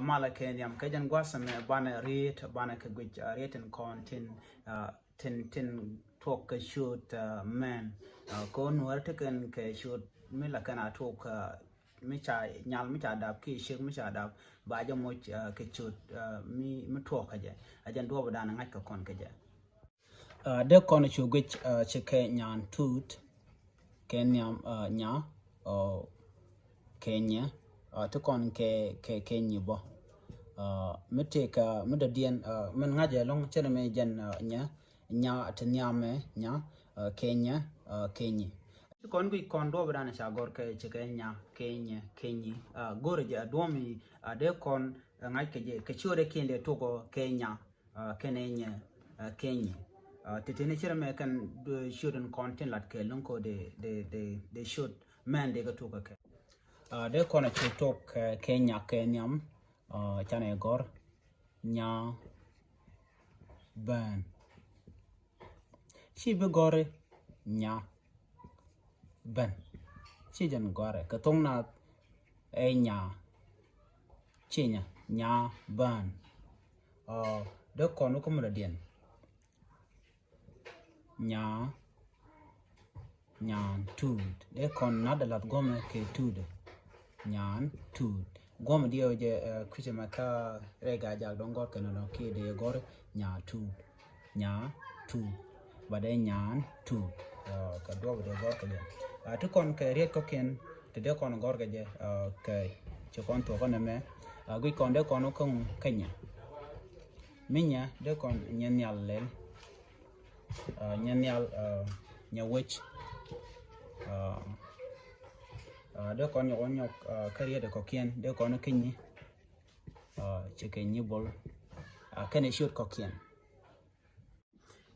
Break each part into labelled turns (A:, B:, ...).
A: mala kenyam kajan gwasam bana rate bana ka gwich rate and content tin talk shoot man ko Nuer taken ka shoot mila kana talk micha nyal micha dab ki shek micha dab ba ja mo ka shoot mi talk aja ajan do badana ngai ka kon kaja de kon chu gwich cheke nyan tut kenyam nya o Kenya to kon ke Kenya bo mete ka mudadien men ngaje long chere me jan nya atnyame nya Kenya Kenya kon wi kon do bran sha gor ke nya Kenya gore je adomi de kon ngai ke je ke chore kende to go Kenya Kenya Kenya titene chere me kan shouldn't content lat ke lonko de should man de ga to ka de kona chutok Kenya Kenyam chane gor nya ban chi be gore nya ban chi jan gore ka tong na e nya chinya nya ban de kono ko mura dien nya nyan tud de kon na de lat gome ke tud nyan tud gom dio je kuche maka rega ja dongor kana no ki de gor nya tud bade nyan tud ka do de gor ka to kon ke riet ko ken te de kon gor ga je ke che kon to kon me gui kon de kon ko Kenya minya de kon nyanyal len nyanyal nyawech de kon yo career de kokien de kon kinyi chicken bol kane shoot kokien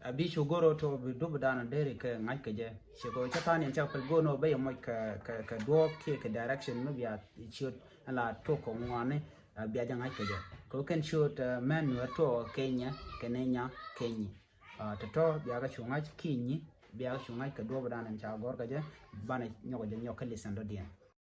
A: abi shugoro to bi dubu dana dere ke ngai ke je shigo chatani en chapel gono be mo ka do ke direction no bia shoot ala to ko ngwane bia ja ngai ke je ko ken shoot man Nuer to Kenya Kenya to bia ga chunga kinyi bia chunga ka do dana cha gor ga je bana nyogo je nyokali sando dien